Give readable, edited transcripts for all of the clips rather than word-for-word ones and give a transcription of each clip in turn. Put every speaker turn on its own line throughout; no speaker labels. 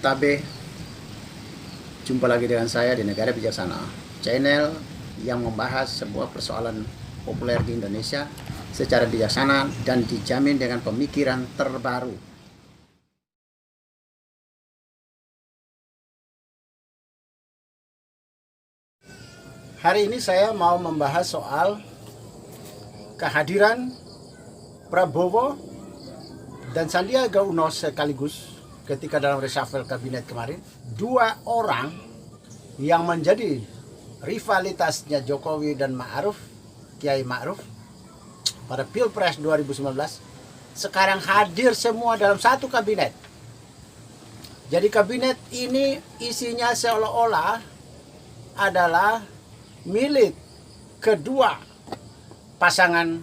Tabe. Jumpa lagi dengan saya di Negara Bijaksana, channel yang membahas sebuah persoalan populer di Indonesia secara bijaksana dan dijamin dengan pemikiran terbaru. Hari ini saya mau membahas soal kehadiran Prabowo dan Sandiaga Uno sekaligus ketika dalam reshuffle kabinet kemarin, dua orang yang menjadi rivalitasnya Jokowi dan Ma'ruf, Kiai Ma'ruf pada Pilpres 2019, sekarang hadir semua dalam satu kabinet. Jadi kabinet ini isinya seolah-olah adalah milik kedua pasangan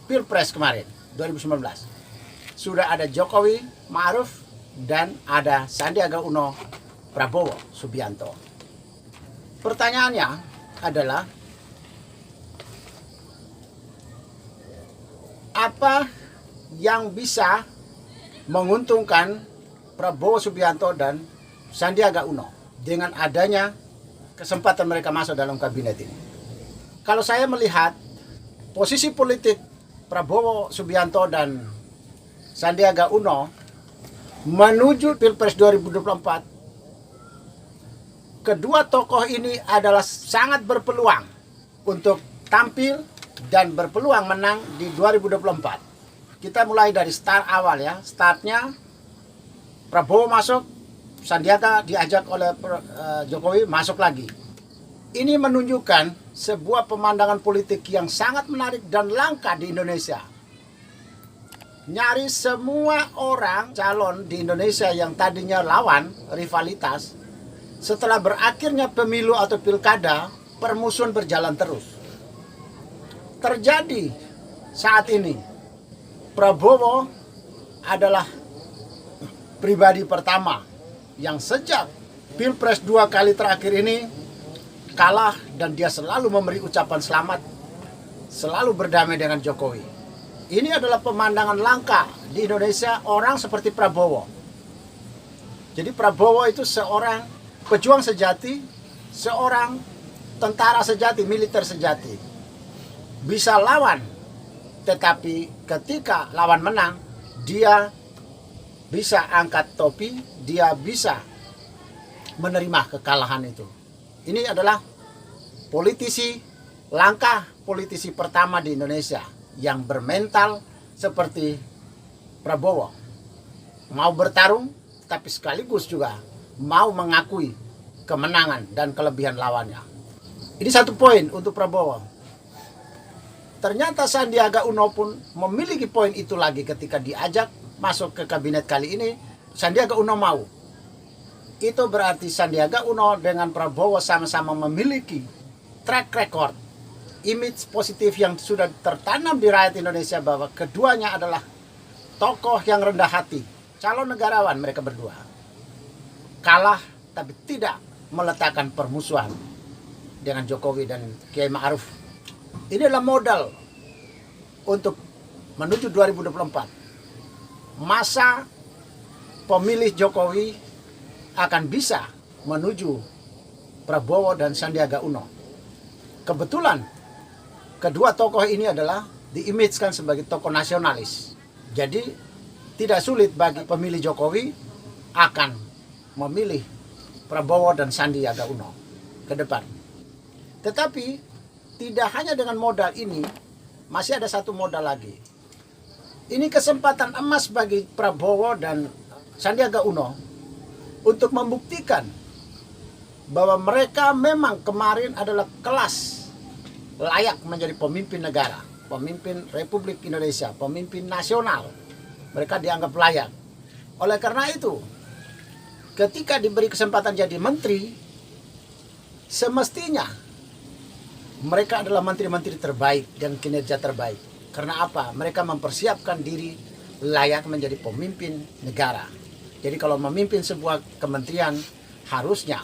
Pilpres kemarin 2019. Sudah ada Jokowi, Ma'ruf, dan ada Sandiaga Uno, Prabowo Subianto. Pertanyaannya adalah, apa yang bisa menguntungkan Prabowo Subianto dan Sandiaga Uno dengan adanya kesempatan mereka masuk dalam kabinet ini? Kalau saya melihat posisi politik Prabowo Subianto dan Sandiaga Uno menuju Pilpres 2024, kedua tokoh ini adalah sangat berpeluang untuk tampil dan berpeluang menang di 2024. Kita mulai dari start awal ya. Startnya Prabowo masuk, Sandiaga diajak oleh Jokowi masuk lagi. Ini menunjukkan sebuah pemandangan politik yang sangat menarik dan langka di Indonesia. Nyaris semua orang calon di Indonesia yang tadinya lawan, rivalitas, setelah berakhirnya pemilu atau pilkada, permusuhan berjalan terus. Terjadi saat ini, Prabowo adalah pribadi pertama yang sejak Pilpres 2 kali terakhir ini kalah, dan dia selalu memberi ucapan selamat, selalu berdamai dengan Jokowi. Ini adalah pemandangan langka di Indonesia, orang seperti Prabowo. Jadi Prabowo itu seorang pejuang sejati, seorang tentara sejati, militer sejati. Bisa lawan, tetapi ketika lawan menang, dia bisa angkat topi, dia bisa menerima kekalahan itu. Ini adalah politisi langka, politisi pertama di Indonesia yang bermental seperti Prabowo. Mau bertarung, tapi sekaligus juga mau mengakui kemenangan dan kelebihan lawannya. Ini satu poin untuk Prabowo. Ternyata Sandiaga Uno pun memiliki poin itu lagi ketika diajak masuk ke kabinet kali ini. Sandiaga Uno mau. Itu berarti Sandiaga Uno dengan Prabowo sama-sama memiliki track record, image positif yang sudah tertanam di rakyat Indonesia bahwa keduanya adalah tokoh yang rendah hati, calon negarawan mereka berdua. Kalah tapi tidak meletakkan permusuhan dengan Jokowi dan Kiai Ma'ruf. Ini adalah modal untuk menuju 2024. Masa pemilih Jokowi akan bisa menuju Prabowo dan Sandiaga Uno. Kebetulan kedua tokoh ini adalah diimagekan sebagai tokoh nasionalis. Jadi tidak sulit bagi pemilih Jokowi akan memilih Prabowo dan Sandiaga Uno ke depan. Tetapi tidak hanya dengan modal ini, masih ada satu modal lagi. Ini kesempatan emas bagi Prabowo dan Sandiaga Uno untuk membuktikan bahwa mereka memang kemarin adalah kelas layak menjadi pemimpin negara, pemimpin Republik Indonesia, pemimpin nasional. Mereka dianggap layak. Oleh karena itu, ketika diberi kesempatan jadi menteri, semestinya mereka adalah menteri-menteri terbaik dan kinerja terbaik. Karena apa? Mereka mempersiapkan diri layak menjadi pemimpin negara. Jadi kalau memimpin sebuah kementerian, harusnya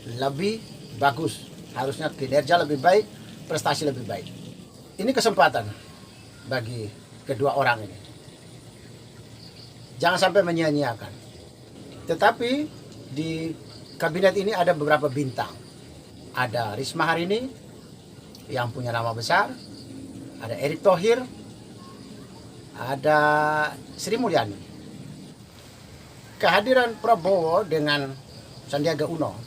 lebih bagus, harusnya kinerja lebih baik, prestasi lebih baik. Ini kesempatan bagi kedua orang ini. Jangan sampai menyia-nyiakan. Tetapi di kabinet ini ada beberapa bintang. Ada Risma hari ini yang punya nama besar, ada Erick Thohir, ada Sri Mulyani. Kehadiran Prabowo dengan Sandiaga Uno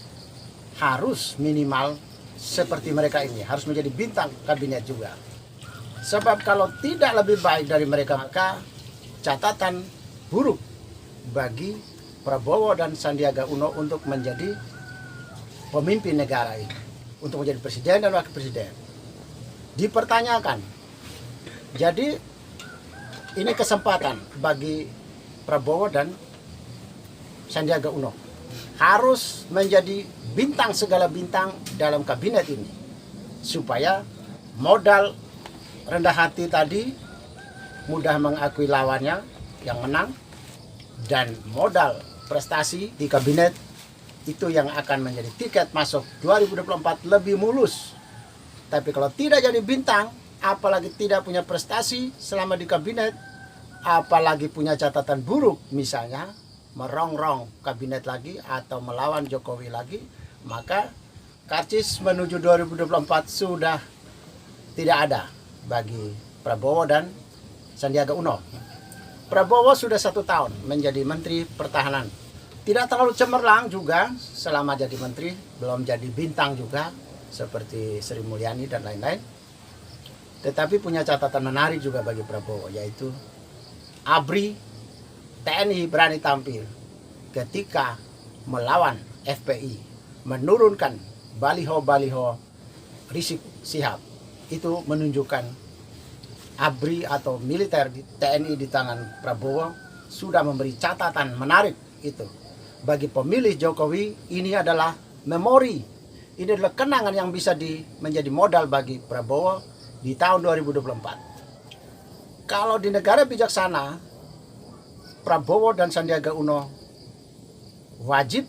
harus minimal seperti mereka ini, harus menjadi bintang kabinet juga. Sebab kalau tidak lebih baik dari mereka, maka catatan buruk bagi Prabowo dan Sandiaga Uno untuk menjadi pemimpin negara ini, untuk menjadi presiden dan wakil presiden. Dipertanyakan. Jadi ini kesempatan bagi Prabowo dan Sandiaga Uno harus menjadi bintang segala bintang dalam kabinet ini, supaya modal rendah hati tadi, mudah mengakui lawannya yang menang, dan modal prestasi di kabinet itu yang akan menjadi tiket masuk 2024 lebih mulus. Tapi kalau tidak jadi bintang, apalagi tidak punya prestasi selama di kabinet, apalagi punya catatan buruk, misalnya merongrong kabinet lagi atau melawan Jokowi lagi, maka karcis menuju 2024 sudah tidak ada bagi Prabowo dan Sandiaga Uno. Prabowo sudah 1 tahun menjadi Menteri Pertahanan. Tidak terlalu cemerlang juga selama jadi menteri, belum jadi bintang juga seperti Sri Mulyani dan lain-lain. Tetapi punya catatan menarik juga bagi Prabowo, yaitu ABRI TNI berani tampil ketika melawan FPI, menurunkan baliho-baliho Rizik Syihab. Itu menunjukkan ABRI atau militer di TNI di tangan Prabowo sudah memberi catatan menarik itu. Bagi pemilih Jokowi, ini adalah memori. Ini adalah kenangan yang bisa menjadi modal bagi Prabowo di tahun 2024. Kalau di negara bijaksana, Prabowo dan Sandiaga Uno wajib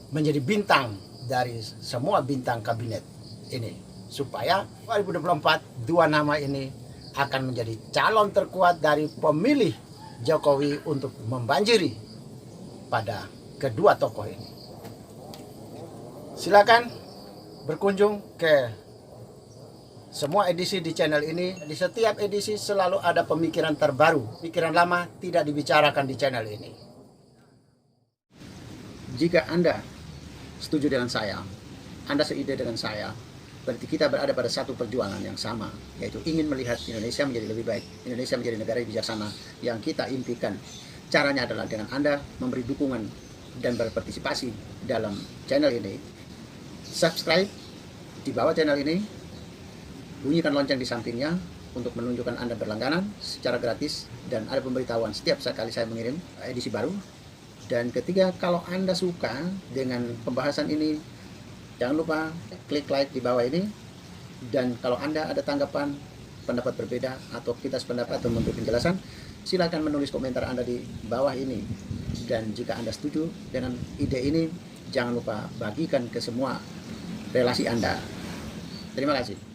menjadi bintang dari semua bintang kabinet ini, supaya 2024 dua nama ini akan menjadi calon terkuat dari pemilih Jokowi untuk membanjiri pada kedua tokoh ini. Silakan berkunjung ke semua edisi di channel ini. Di setiap edisi selalu ada pemikiran terbaru. Pikiran lama tidak dibicarakan di channel ini. Jika Anda setuju dengan saya, Anda seide dengan saya, berarti kita berada pada satu perjuangan yang sama, yaitu ingin melihat Indonesia menjadi lebih baik, Indonesia menjadi negara yang bijaksana yang kita impikan. Caranya adalah dengan Anda memberi dukungan dan berpartisipasi dalam channel ini. Subscribe di bawah channel ini, bunyikan lonceng di sampingnya untuk menunjukkan Anda berlangganan secara gratis, dan ada pemberitahuan setiap kali saya mengirim edisi baru. Dan ketiga, kalau Anda suka dengan pembahasan ini, jangan lupa klik like di bawah ini. Dan kalau Anda ada tanggapan, pendapat berbeda, atau kita sependapat atau memberi penjelasan, silakan menulis komentar Anda di bawah ini. Dan jika Anda setuju dengan ide ini, jangan lupa bagikan ke semua relasi Anda. Terima kasih.